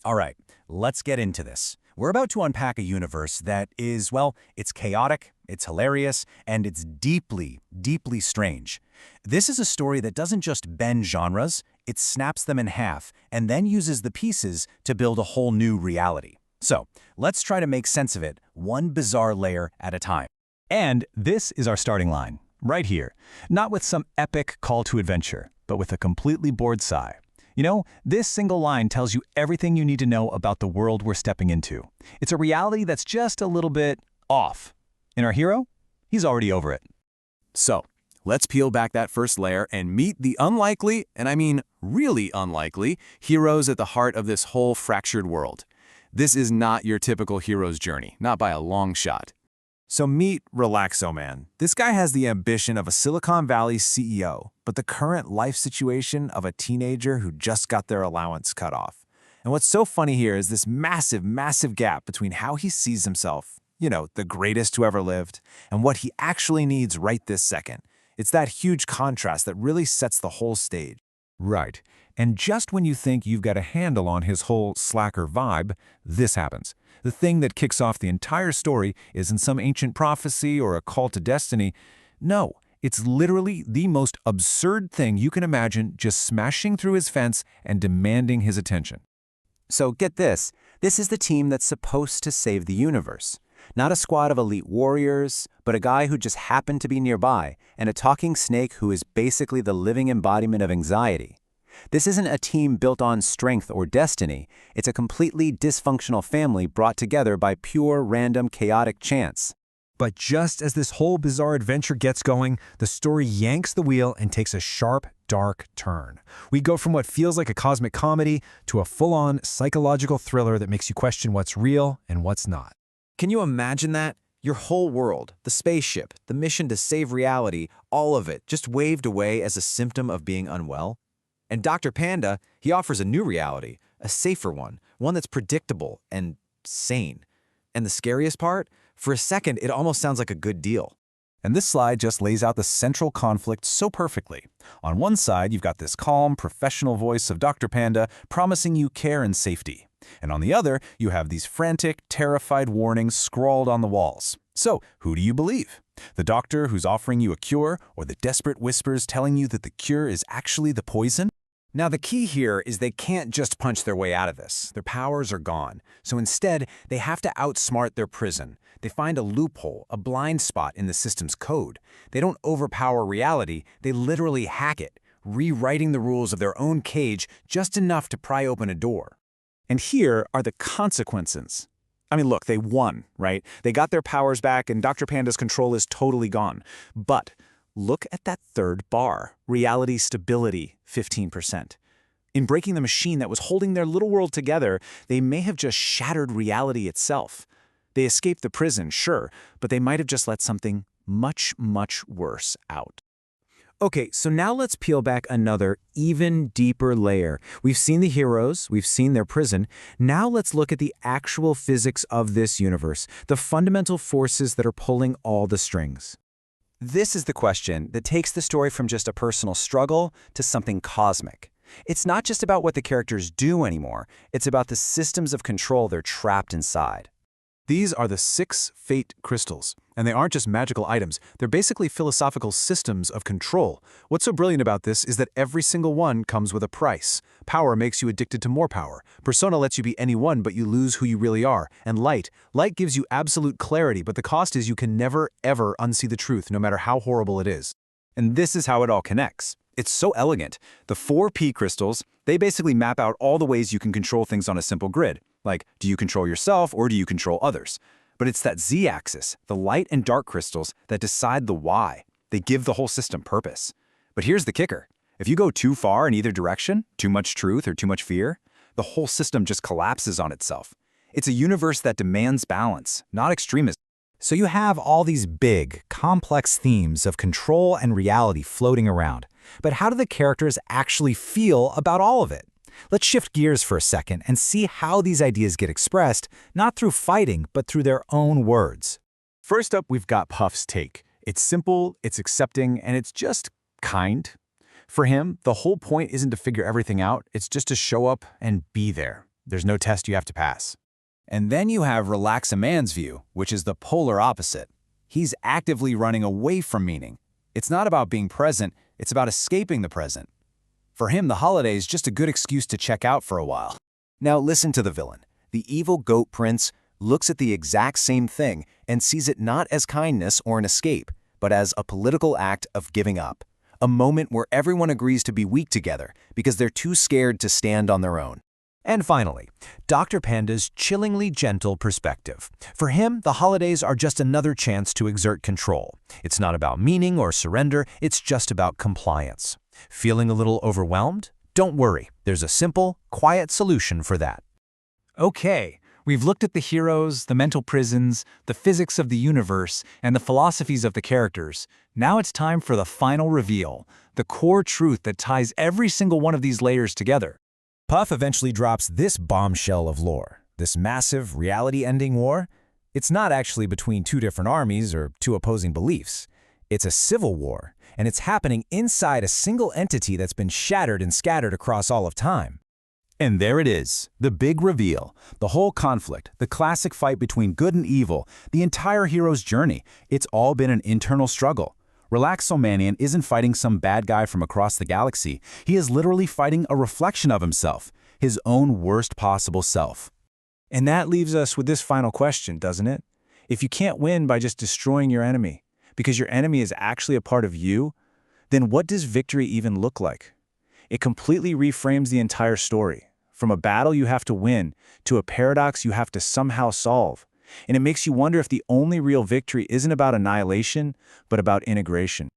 All right, let's get into this. We're about to unpack a universe that is, well, it's chaotic, it's hilarious, and it's deeply, deeply strange. This is a story that doesn't just bend genres, it snaps them in half and then uses the pieces to build a whole new reality. So, let's try to make sense of it, one bizarre layer at a time. And this is our starting line, right here. Not with some epic call to adventure, but with a completely bored sigh. You know, this single line tells you everything you need to know about the world we're stepping into. It's a reality that's just a little bit off. And our hero? He's already over it. So, let's peel back that first layer and meet the unlikely, and I mean really unlikely, heroes at the heart of this whole fractured world. This is not your typical hero's journey, not by a long shot. So meet Relaxoman. This guy has the ambition of a Silicon Valley CEO, but the current life situation of a teenager who just got their allowance cut off. And what's so funny here is this massive, massive gap between how he sees himself, the greatest who ever lived, and what he actually needs right this second. It's that huge contrast that really sets the whole stage. Right. And just when you think you've got a handle on his whole slacker vibe, this happens. The thing that kicks off the entire story isn't some ancient prophecy or a call to destiny. No, it's literally the most absurd thing you can imagine just smashing through his fence and demanding his attention. So get this is the team that's supposed to save the universe. Not a squad of elite warriors, but a guy who just happened to be nearby, and a talking snake who is basically the living embodiment of anxiety. This isn't a team built on strength or destiny. It's a completely dysfunctional family brought together by pure, random, chaotic chance. But just as this whole bizarre adventure gets going, the story yanks the wheel and takes a sharp, dark turn. We go from what feels like a cosmic comedy to a full-on psychological thriller that makes you question what's real and what's not. Can you imagine that? Your whole world, the spaceship, the mission to save reality, all of it just waved away as a symptom of being unwell? And Dr. Panda, he offers a new reality, a safer one that's predictable and sane. And the scariest part? For a second, it almost sounds like a good deal. And this slide just lays out the central conflict so perfectly. On one side, you've got this calm, professional voice of Dr. Panda promising you care and safety. And on the other, you have these frantic, terrified warnings scrawled on the walls. So, who do you believe? The doctor who's offering you a cure, or the desperate whispers telling you that the cure is actually the poison? Now, the key here is they can't just punch their way out of this. Their powers are gone. So instead, they have to outsmart their prison. They find a loophole, a blind spot in the system's code. They don't overpower reality, they literally hack it, rewriting the rules of their own cage just enough to pry open a door. And here are the consequences. I mean, look, they won, right? They got their powers back and Dr. Panda's control is totally gone. But look at that third bar, reality stability, 15%. In breaking the machine that was holding their little world together, they may have just shattered reality itself. They escaped the prison, sure, but they might have just let something much, much worse out. Okay, so now let's peel back another, even deeper layer. We've seen the heroes, we've seen their prison. Now let's look at the actual physics of this universe, the fundamental forces that are pulling all the strings. This is the question that takes the story from just a personal struggle to something cosmic. It's not just about what the characters do anymore, it's about the systems of control they're trapped inside. These are the 6 fate crystals, and they aren't just magical items, they're basically philosophical systems of control. What's so brilliant about this is that every single one comes with a price. Power makes you addicted to more power. Persona lets you be anyone, but you lose who you really are. And light gives you absolute clarity, but the cost is you can never, ever unsee the truth, no matter how horrible it is. And this is how it all connects. It's so elegant. The 4 P crystals, they basically map out all the ways you can control things on a simple grid. Like, do you control yourself or do you control others? But it's that Z-axis, the light and dark crystals, that decide the why. They give the whole system purpose. But here's the kicker. If you go too far in either direction, too much truth or too much fear, the whole system just collapses on itself. It's a universe that demands balance, not extremism. So you have all these big, complex themes of control and reality floating around. But how do the characters actually feel about all of it? Let's shift gears for a second and see how these ideas get expressed, not through fighting, but through their own words. First up, we've got Puff's take. It's simple, it's accepting, and it's just kind. For him, the whole point isn't to figure everything out, it's just to show up and be there. There's no test you have to pass. And then you have Relaxaman's view, which is the polar opposite. He's actively running away from meaning. It's not about being present, it's about escaping the present. For him, the holiday is just a good excuse to check out for a while. Now listen to the villain. The evil goat prince looks at the exact same thing and sees it not as kindness or an escape, but as a political act of giving up. A moment where everyone agrees to be weak together because they're too scared to stand on their own. And finally, Dr. Panda's chillingly gentle perspective. For him, the holidays are just another chance to exert control. It's not about meaning or surrender, it's just about compliance. Feeling a little overwhelmed? Don't worry, there's a simple, quiet solution for that. Okay, we've looked at the heroes, the mental prisons, the physics of the universe, and the philosophies of the characters. Now it's time for the final reveal, the core truth that ties every single one of these layers together. Puff eventually drops this bombshell of lore, this massive, reality-ending war. It's not actually between two different armies or two opposing beliefs. It's a civil war, and it's happening inside a single entity that's been shattered and scattered across all of time. And there it is, the big reveal, the whole conflict, the classic fight between good and evil, the entire hero's journey. It's all been an internal struggle. Relaxoman isn't fighting some bad guy from across the galaxy. He is literally fighting a reflection of himself, his own worst possible self. And that leaves us with this final question, doesn't it? If you can't win by just destroying your enemy, because your enemy is actually a part of you, then what does victory even look like? It completely reframes the entire story, from a battle you have to win to a paradox you have to somehow solve. And it makes you wonder if the only real victory isn't about annihilation, but about integration.